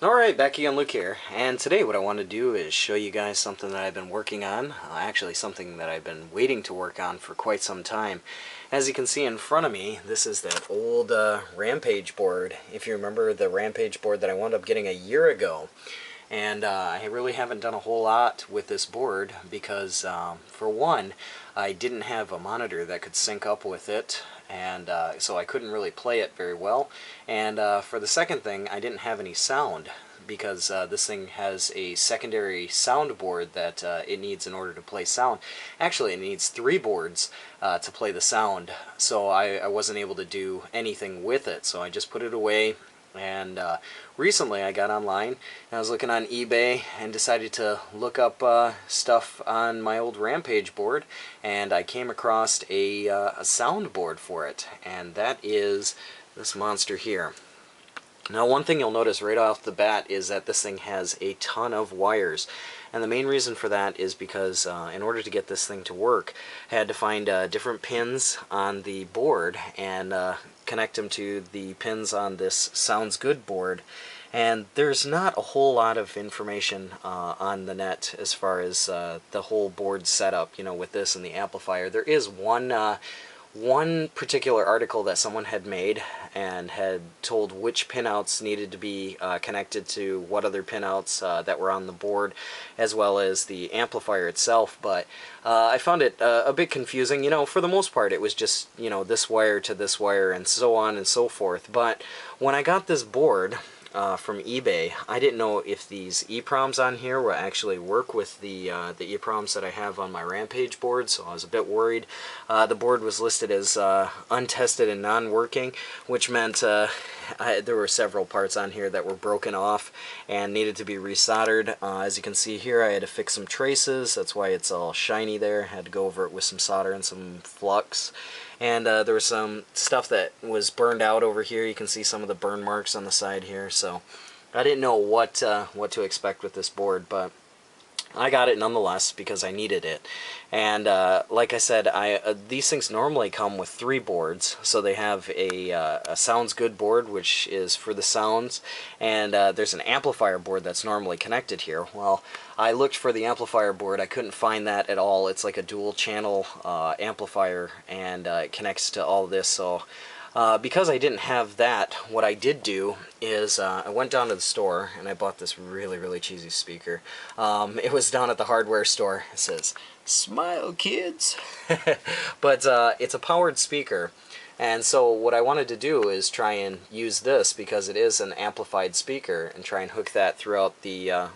Alright, back again, Luke here, and today what I want to do is show you guys something that I've been working on, actually something that I've been waiting to work on for quite some time. As you can see in front of me, this is that old Rampage board, if you remember the Rampage board that I wound up getting a year ago. And I really haven't done a whole lot with this board because, for one, I didn't have a monitor that could sync up with it, and so I couldn't really play it very well. And for the second thing, I didn't have any sound because this thing has a secondary soundboard that it needs in order to play sound. Actually, it needs 3 boards to play the sound, so I wasn't able to do anything with it, so I just put it away. And recently I got online and I was looking on eBay and decided to look up stuff on my old Rampage board, and I came across a soundboard for it, and that is this monster here. Now, one thing you'll notice right off the bat is that this thing has a ton of wires. And the main reason for that is because in order to get this thing to work, I had to find different pins on the board and connect them to the pins on this Sounds Good board. And there's not a whole lot of information on the net as far as the whole board setup, you know, with this and the amplifier. There is one particular article that someone had made and had told which pinouts needed to be connected to what other pinouts that were on the board, as well as the amplifier itself, but I found it a bit confusing. You know, for the most part it was just, you know, this wire to this wire and so on and so forth. But when I got this board from eBay, I didn't know if these EEPROMs on here will actually work with the EEPROMs that I have on my Rampage board, so I was a bit worried. The board was listed as untested and non-working, which meant there were several parts on here that were broken off and needed to be resoldered. As you can see here, I had to fix some traces. That's why it's all shiny there. I had to go over it with some solder and some flux. And there was some stuff that was burned out over here. You can see some of the burn marks on the side here. So I didn't know what to expect with this board, but I got it nonetheless because I needed it. And like I said, these things normally come with 3 boards. So they have a Sounds Good board, which is for the sounds, and there's an amplifier board that's normally connected here. Well, I looked for the amplifier board. I couldn't find that at all. It's like a dual channel amplifier, and it connects to all this. So because I didn't have that, what I did do is I went down to the store and I bought this really cheesy speaker. It was down at the hardware store. It says, "Smile, kids." But it's a powered speaker. And so what I wanted to do is try and use this, because it is an amplified speaker, and try and hook that throughout the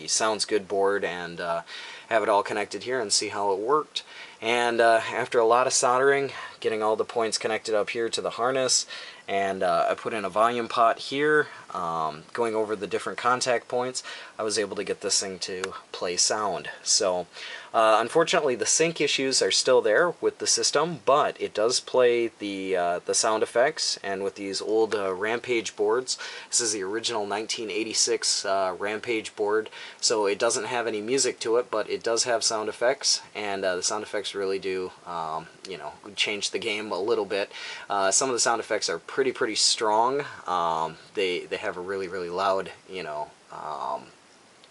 Sounds Good board and have it all connected here and see how it worked. And after a lot of soldering, getting all the points connected up here to the harness, and I put in a volume pot here, going over the different contact points, I was able to get this thing to play sound. So unfortunately the sync issues are still there with the system, but it does play the sound effects. And with these old Rampage boards, this is the original 1986 Rampage board, so it doesn't have any music to it, but it does have sound effects, and the sound effects really do you know, change the game a little bit. Some of the sound effects are pretty strong. They have a really loud, you know,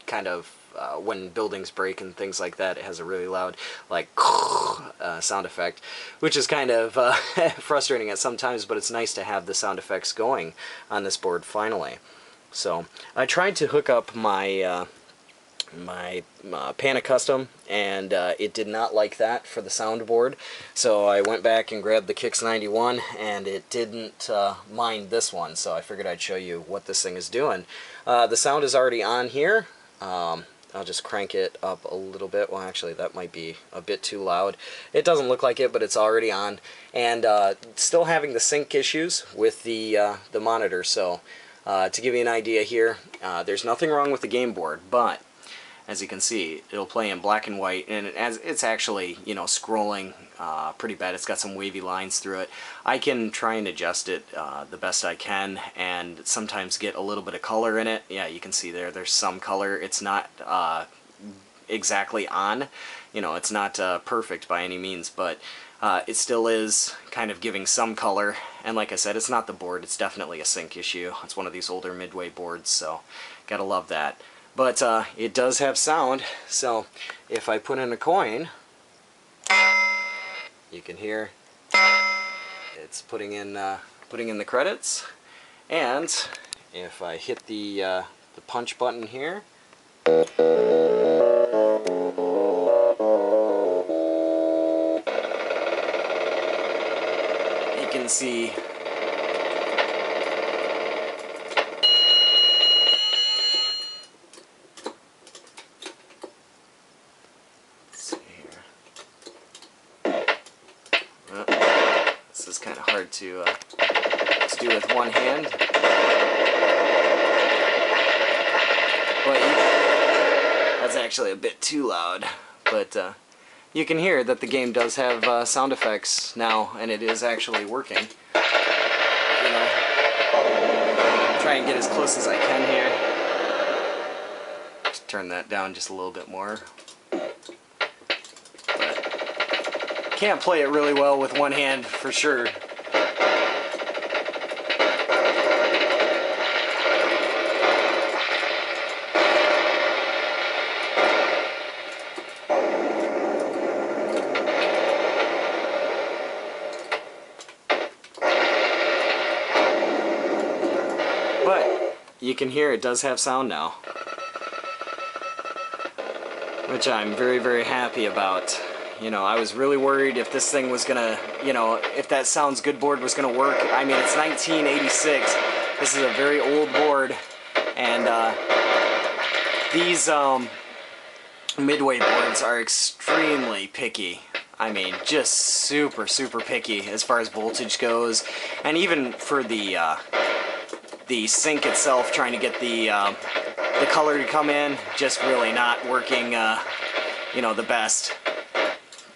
kind of when buildings break and things like that, it has a really loud, like, sound effect, which is kind of frustrating at some times, but it's nice to have the sound effects going on this board finally. So I tried to hook up my Pana Custom, and it did not like that for the soundboard, so I went back and grabbed the Kix 91, and it didn't mind this one, so I figured I'd show you what this thing is doing. The sound is already on here. I'll just crank it up a little bit. Well, actually, that might be a bit too loud. It doesn't look like it, but it's already on, and still having the sync issues with the monitor. So to give you an idea here, there's nothing wrong with the game board, but as you can see, it'll play in black and white, and it's actually, you know, scrolling pretty bad. It's got some wavy lines through it. I can try and adjust it the best I can, and sometimes get a little bit of color in it. Yeah, you can see there's some color. It's not exactly on. You know, it's not perfect by any means, but it still is kind of giving some color. And like I said, it's not the board, it's definitely a sync issue. It's one of these older Midway boards, so gotta love that. But it does have sound, so if I put in a coin, you can hear it's putting in the credits. And if I hit the punch button here, you can see this is kind of hard to do with one hand, but that's actually a bit too loud. But you can hear that the game does have sound effects now, and it is actually working. You know, try and get as close as I can here. Just turn that down just a little bit more. Can't play it really well with one hand for sure. But you can hear it does have sound now, which I'm very, very happy about. You know, I was really worried if this thing was gonna, you know, if that Sounds Good board was gonna work. I mean, it's 1986. This is a very old board, and these Midway boards are extremely picky. I mean, just super, super picky as far as voltage goes, and even for the sync itself, trying to get the color to come in, just really not working, you know, the best.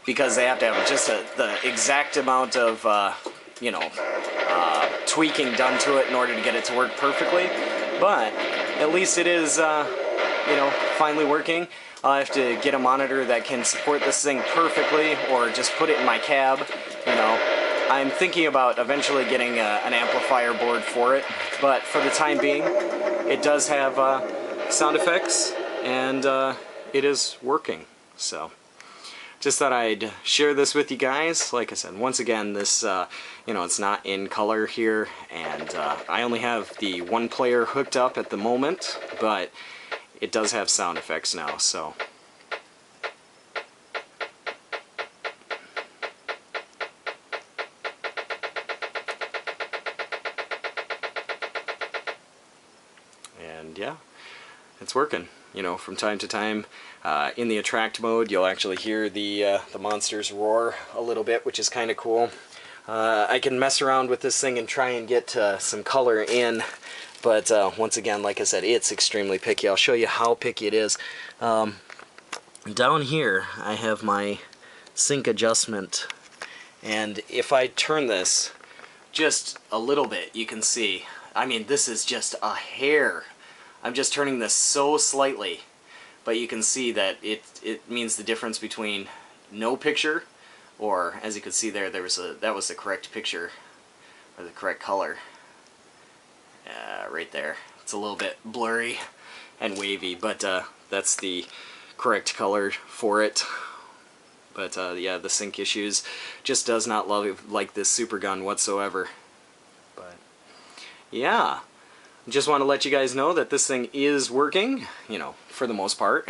Because they have to have just the exact amount of, you know, tweaking done to it in order to get it to work perfectly. But at least it is, you know, finally working. I'll have to get a monitor that can support this thing perfectly, or just put it in my cab. You know, I'm thinking about eventually getting an amplifier board for it. But for the time being, it does have sound effects, and it is working. So just thought I'd share this with you guys. Like I said, once again, this, you know, it's not in color here, and I only have the one player hooked up at the moment, but it does have sound effects now, so. And yeah, it's working. You know, from time to time, in the attract mode, you'll actually hear the monsters roar a little bit, which is kind of cool. I can mess around with this thing and try and get some color in, but once again, like I said, it's extremely picky. I'll show you how picky it is. Down here, I have my sync adjustment, and if I turn this just a little bit, you can see, I mean, this is just a hair. I'm just turning this so slightly, but you can see that it means the difference between no picture, or as you can see there, that was the correct picture, or the correct color. Right there. It's a little bit blurry and wavy, but that's the correct color for it. But yeah, the sync issues just does not like this super gun whatsoever. But yeah. Just want to let you guys know that this thing is working, you know, for the most part.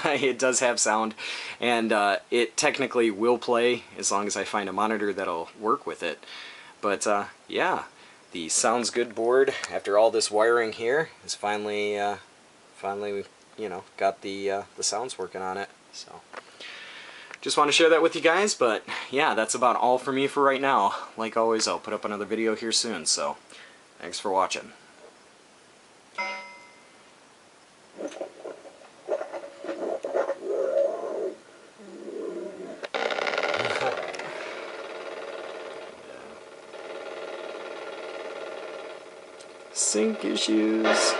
It does have sound, and it technically will play as long as I find a monitor that'll work with it. But yeah, the Sounds Good board, after all this wiring here, is finally, you know, got the sounds working on it. So just want to share that with you guys. But yeah, that's about all for me for right now. Like always, I'll put up another video here soon. So thanks for watching. Sync issues.